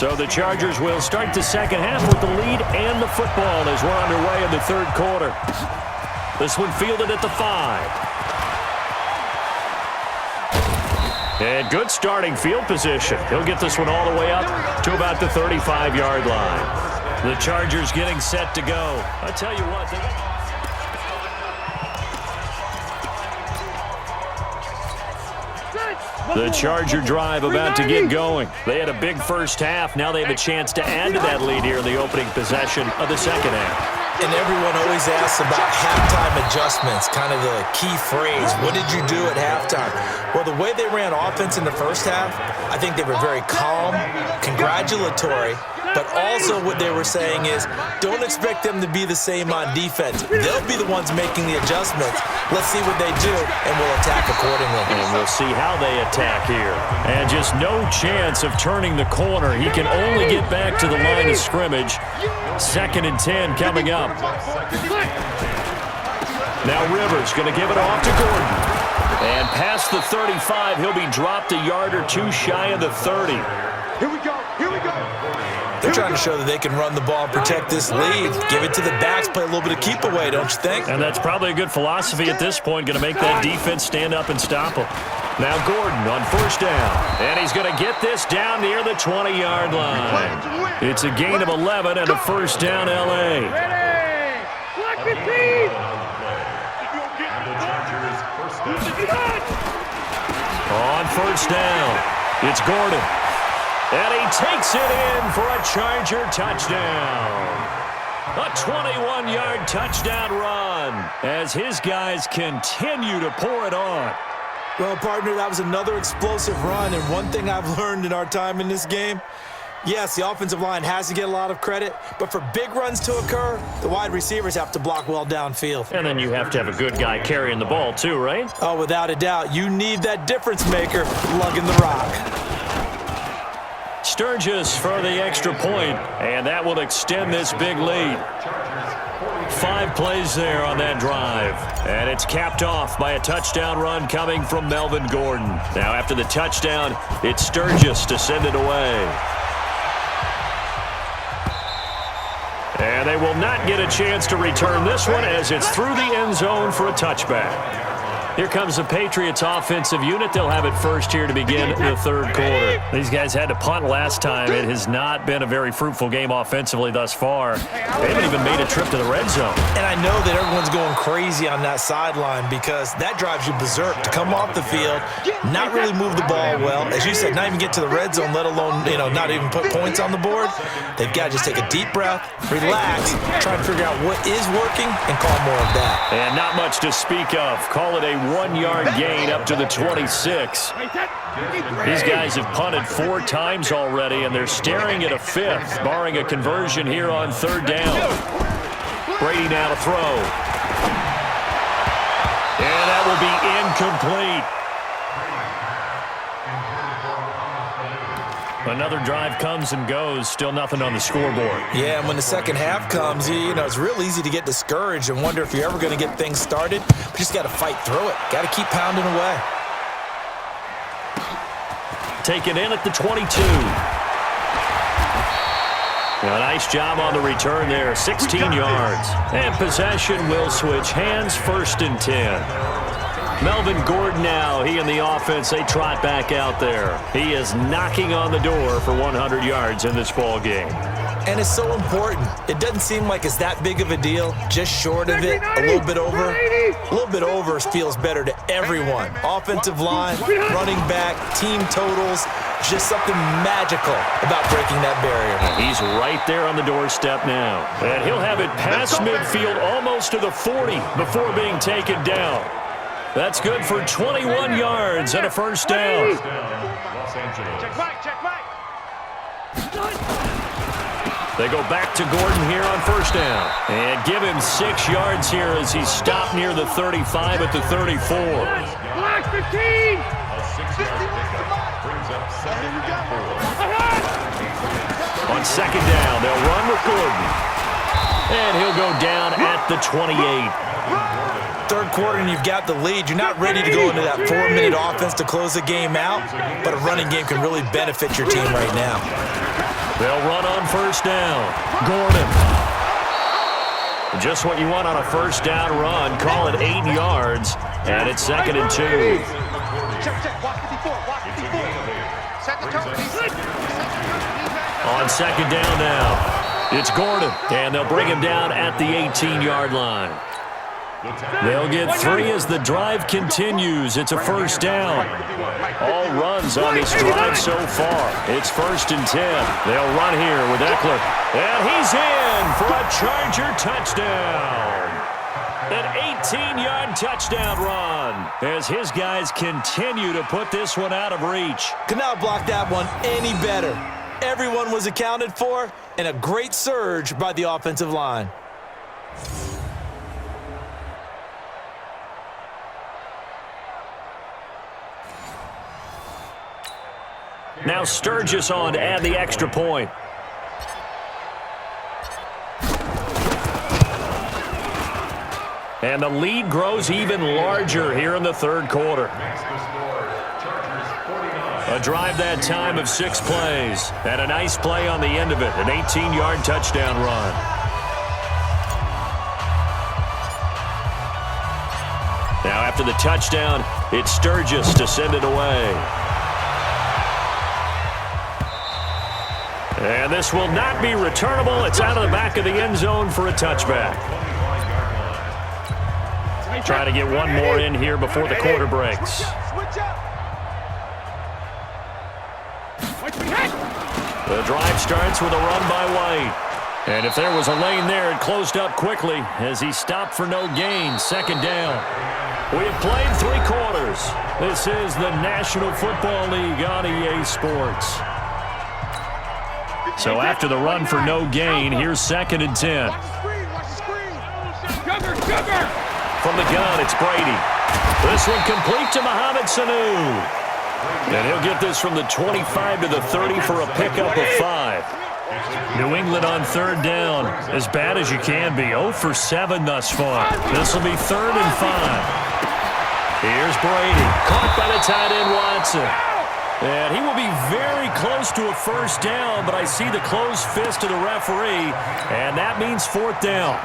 So the Chargers will start the second half with the lead and the football as we're underway in the third quarter. This one fielded at the 5. And good starting field position. He'll get this one all the way up to about the 35-yard line. The Chargers getting set to go. I tell you what, the Charger drive about to get going. They had a big first half. Now they have a chance to add to that lead here in the opening possession of the second half. And everyone always asks about halftime adjustments, kind of the key phrase. What did you do at halftime? Well, the way they ran offense in the first half, I think they were very calm, congratulatory, but also what they were saying is don't expect them to be the same on defense. They'll be the ones making the adjustments. Let's see what they do, and we'll attack accordingly. And we'll see how they attack here. And just no chance of turning the corner. He can only get back to the line of scrimmage. 2nd and 10 coming up. Now Rivers going to give it off to Gordon. And past the 35, he'll be dropped a yard or two shy of the 30. Here we go. They're trying to show that they can run the ball and protect this lead. Give it to the backs, play a little bit of keep away, don't you think? And that's probably a good philosophy at this point, going to make that defense stand up and stop them. Now Gordon on first down. And he's going to get this down near the 20-yard line. It's a gain of 11 and a first down, L.A. On first down, it's Gordon. And he takes it in for a Charger touchdown. A 21-yard touchdown run as his guys continue to pour it on. Well, partner, that was another explosive run, and one thing I've learned in our time in this game, yes, the offensive line has to get a lot of credit, but for big runs to occur, the wide receivers have to block well downfield. And then you have to have a good guy carrying the ball too, right? Oh, without a doubt. You need that difference maker lugging the rock. Sturgis for the extra point, and that will extend this big lead. 5 plays there on that drive, and it's capped off by a touchdown run coming from Melvin Gordon. Now after the touchdown, it's Sturgis to send it away. And they will not get a chance to return this one as it's through the end zone for a touchback. Here comes the Patriots offensive unit. They'll have it first here to begin the third quarter. These guys had to punt last time. It has not been a very fruitful game offensively thus far. They haven't even made a trip to the red zone. And I know that everyone's going crazy on that sideline because that drives you berserk to come off the field, not really move the ball well. As you said, not even get to the red zone, let alone, not even put points on the board. They've got to just take a deep breath, relax, try to figure out what is working, and call more of that. And not much to speak of. Call it a 1-yard gain up to the 26. These guys have punted 4 times already, and they're staring at a 5th, barring a conversion here on third down. Brady now to throw. And that will be incomplete. Another drive comes and goes, still nothing on the scoreboard. Yeah, and when the second half comes, it's real easy to get discouraged and wonder if you're ever going to get things started. But you just got to fight through it. Got to keep pounding away. Taken in at the 22. A nice job on the return there, 16 yards. And possession will switch hands, 1st and 10. Melvin Gordon now, he and the offense, they trot back out there. He is knocking on the door for 100 yards in this ball game. And it's so important. It doesn't seem like it's that big of a deal, just short of it, a little bit over. A little bit over feels better to everyone. Offensive line, running back, team totals, just something magical about breaking that barrier. He's right there on the doorstep now. And he'll have it past midfield almost to the 40 before being taken down. That's good for 21 yards and a first down. Check back. They go back to Gordon here on first down. And give him 6 yards here as he's stopped near the 35 at the 34. Black 15. On second down, they'll run with Gordon. And he'll go down at the 28. Third quarter and you've got the lead. You're not ready to go into that 4-minute offense to close the game out, but a running game can really benefit your team right now. They'll run on first down. Gordon. Just what you want on a first down run. Call it 8 yards, and it's 2nd and 2. On 2nd down now, it's Gordon, and they'll bring him down at the 18-yard line. They'll get 3 as the drive continues. It's a first down. All runs on this drive so far. It's 1st and 10. They'll run here with Eckler. And he's in for a Charger touchdown. An 18-yard touchdown run as his guys continue to put this one out of reach. Could not block that one any better. Everyone was accounted for, and a great surge by the offensive line. Now Sturgis on to add the extra point. And the lead grows even larger here in the 3rd quarter. A drive that time of 6 plays. And a nice play on the end of it. An 18-yard touchdown run. Now after the touchdown, it's Sturgis to send it away. And this will not be returnable. It's out of the back of the end zone for a touchback. Try to get one more in here before the quarter breaks. The drive starts with a run by White. And if there was a lane there, it closed up quickly as he stopped for no gain. 2nd down. We have played 3 quarters. This is the National Football League on EA Sports. So after the run for no gain, here's 2nd and 10. From the gun, it's Brady. This one complete to Mohamed Sanu. And he'll get this from the 25 to the 30 for a pickup of 5. New England on 3rd down. As bad as you can be. 0 for 7 thus far. This will be 3rd and 5. Here's Brady. Caught by the tight end Watson. And he will be very close to a first down, but I see the closed fist of the referee, and that means 4th down.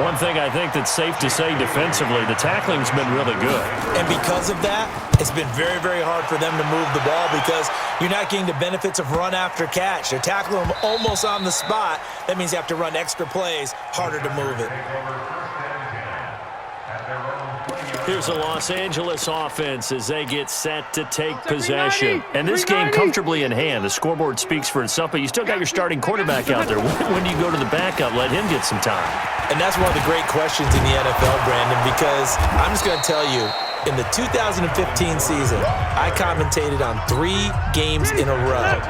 One thing I think that's safe to say defensively, the tackling's been really good. And because of that, it's been very, very hard for them to move the ball because you're not getting the benefits of run after catch. They're tackling them almost on the spot. That means you have to run extra plays, harder to move it. Here's the Los Angeles offense as they get set to take possession. And this game comfortably in hand. The scoreboard speaks for itself, but you still got your starting quarterback out there. When do you go to the backup? Let him get some time. And that's one of the great questions in the NFL, Brandon, because I'm just going to tell you, in the 2015 season, I commentated on 3 games in a row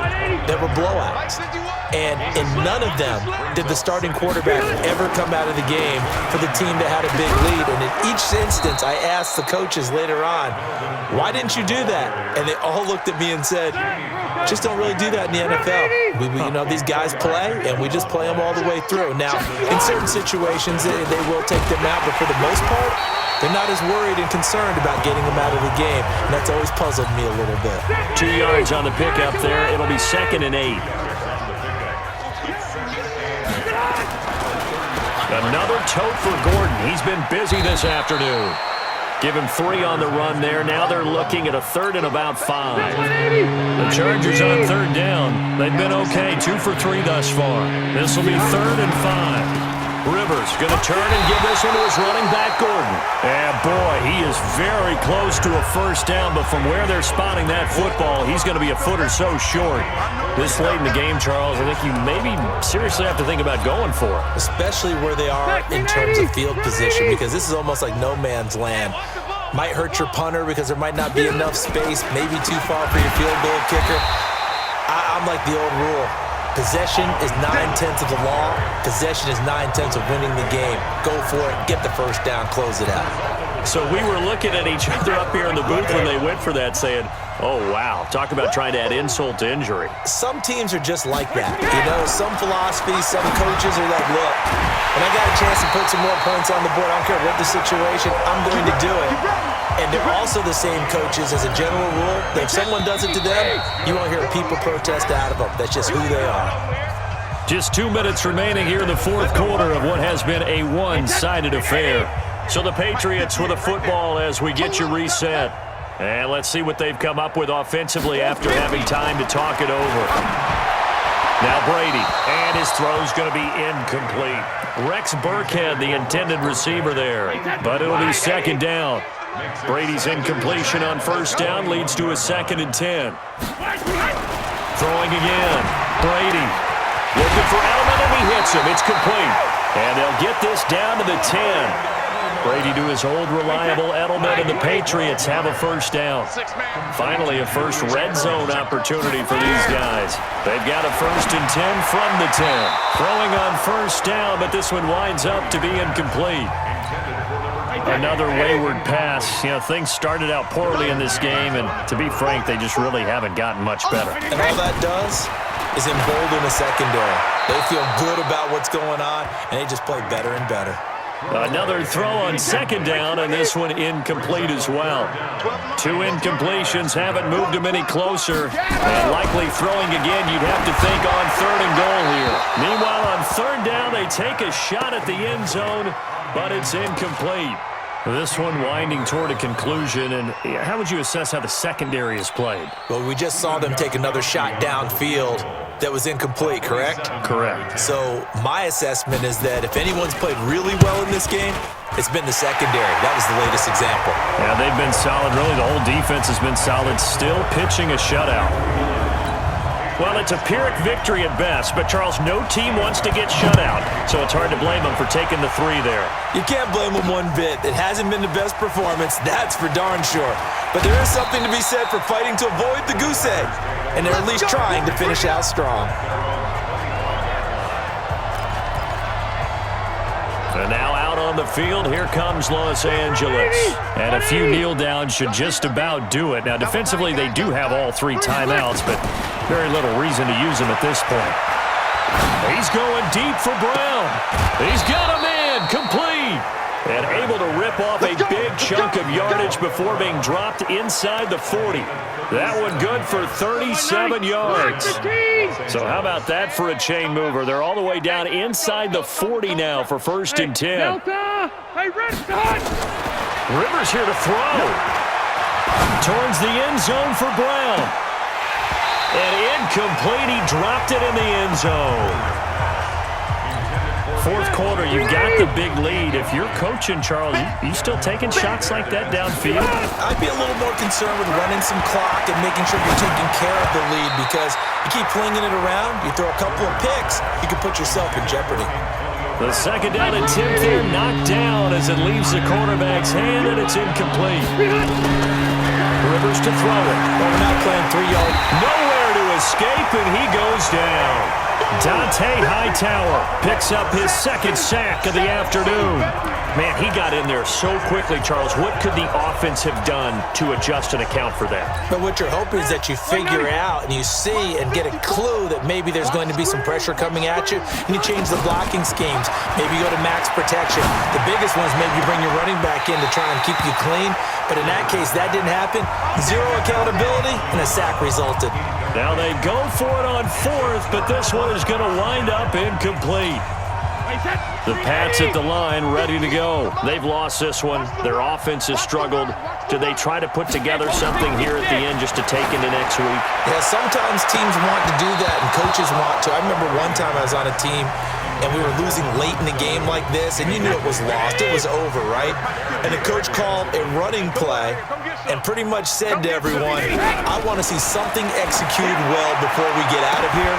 that were blowouts. And in none of them did the starting quarterback ever come out of the game for the team that had a big lead. And in each instance, I asked the coaches later on, why didn't you do that? And they all looked at me and said, just don't really do that in the NFL. These guys play, and we just play them all the way through. Now, in certain situations, they will take them out, but for the most part, they're not as worried and concerned about getting them out of the game. And that's always puzzled me a little bit. 2 yards on the pickup there. It'll be 2nd and 8. Another tote for Gordon. He's been busy this afternoon. Give him 3 on the run there. Now they're looking at a 3rd and about 5. The Chargers on 3rd down. They've been okay. 2 for 3 thus far. This will be 3rd and 5. Rivers going to turn and give this one to his running back, Gordon. And, boy, he is very close to a first down, but from where they're spotting that football, he's going to be a foot or so short. This late in the game, Charles, I think you maybe seriously have to think about going for it. Especially where they are in terms of field position, because this is almost like no man's land. Might hurt your punter because there might not be enough space, maybe too far for your field goal kicker. I'm like the old rule. Possession is 9/10 of the law. Possession is 9/10 of winning the game. Go for it. Get the first down. Close it out. So we were looking at each other up here in the booth when they went for that saying, oh, wow, talk about trying to add insult to injury. Some teams are just like that. Some philosophies, some coaches are like, look, when I got a chance to put some more points on the board, I don't care what the situation, I'm going to do it. And they're also the same coaches as a general rule that if someone does it to them, you won't hear people protest out of them. That's just who they are. Just 2 minutes remaining here in the fourth quarter of what has been a one-sided affair. So the Patriots with a football as we get you reset. And let's see what they've come up with offensively after having time to talk it over. Now Brady, and his throw's going to be incomplete. Rex Burkhead, the intended receiver there, but it'll be second down. Brady's incompletion on first down leads to a 2nd and 10. Throwing again. Brady looking for Edelman, and he hits him. It's complete. And they'll get this down to the 10. Brady to his old reliable Edelman, and the Patriots have a first down. Finally, a first red zone opportunity for these guys. They've got a 1st and 10 from the 10. Throwing on first down, but this one winds up to be incomplete. Another wayward pass. You know, things started out poorly in this game, and to be frank, they just really haven't gotten much better. And all that does is embolden the secondary. They feel good about what's going on, and they just play better and better. Another throw on second down, and this one incomplete as well. 2 incompletions haven't moved him any closer, and likely throwing again, you'd have to think on 3rd and goal here. Meanwhile, on 3rd down, they take a shot at the end zone, but it's incomplete. This one winding toward a conclusion, and how would you assess how the secondary has played? Well, we just saw them take another shot downfield that was incomplete, correct? Correct. So my assessment is that if anyone's played really well in this game, it's been the secondary. That was the latest example. Yeah, they've been solid. Really, the whole defense has been solid. Still pitching a shutout. Well, it's a Pyrrhic victory at best, but, Charles, no team wants to get shut out, so it's hard to blame them for taking the 3 there. You can't blame them one bit. It hasn't been the best performance, that's for darn sure. But there is something to be said for fighting to avoid the goose egg, and they're at least trying to finish out strong. And now out on the field, here comes Los Angeles. And a few kneel downs should just about do it. Now, defensively, they do have all 3 timeouts, but very little reason to use them at this point. He's going deep for Brown. He's got him in, complete. And able to rip off a big chunk of yardage before being dropped inside the 40. That one good for 37 yards. So how about that for a chain mover? They're all the way down inside the 40 now for 1st and 10. Rivers here to throw. Towards the end zone for Brown. And incomplete. He dropped it in the end zone. Fourth quarter, you've got the big lead. If you're coaching, Charles, you still taking shots like that downfield? I'd be a little more concerned with running some clock and making sure you're taking care of the lead, because you keep flinging it around, you throw a couple of picks, you can put yourself in jeopardy. The 2nd down attempt there knocked down as it leaves the quarterback's hand, and it's incomplete. Rivers to throw it. Well, we're not playing 3-yard. Nowhere to escape, and he goes down. Dante Hightower picks up his 2nd sack of the afternoon. Man, he got in there so quickly, Charles. What could the offense have done to adjust and account for that? But what you're hoping is that you figure out and you see and get a clue that maybe there's going to be some pressure coming at you, and you change the blocking schemes. Maybe you go to max protection. The biggest one is maybe you bring your running back in to try and keep you clean. But in that case, that didn't happen. 0 accountability, and a sack resulted. Now they go for it on 4th, but this one is going to wind up incomplete. The Pats at the line, ready to go. They've lost this one. Their offense has struggled. Do they try to put together something here at the end just to take into next week? Yeah, sometimes teams want to do that, and coaches want to. I remember one time I was on a team, and we were losing late in the game like this, and you knew it was lost. It was over, right? And the coach called a running play and pretty much said to everyone, I want to see something executed well before we get out of here.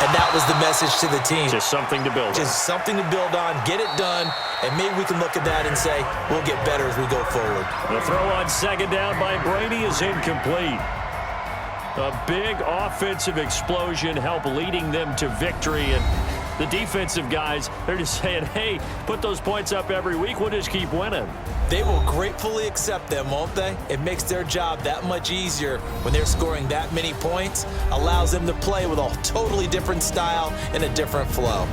And that was the message to the team. Just something to build on. Just something to build on, get it done, and maybe we can look at that and say, we'll get better as we go forward. The throw on 2nd down by Brady is incomplete. A big offensive explosion helped leading them to victory, and the defensive guys, they're just saying, hey, put those points up every week, we'll just keep winning. They will gratefully accept them, won't they? It makes their job that much easier when they're scoring that many points, allows them to play with a totally different style and a different flow.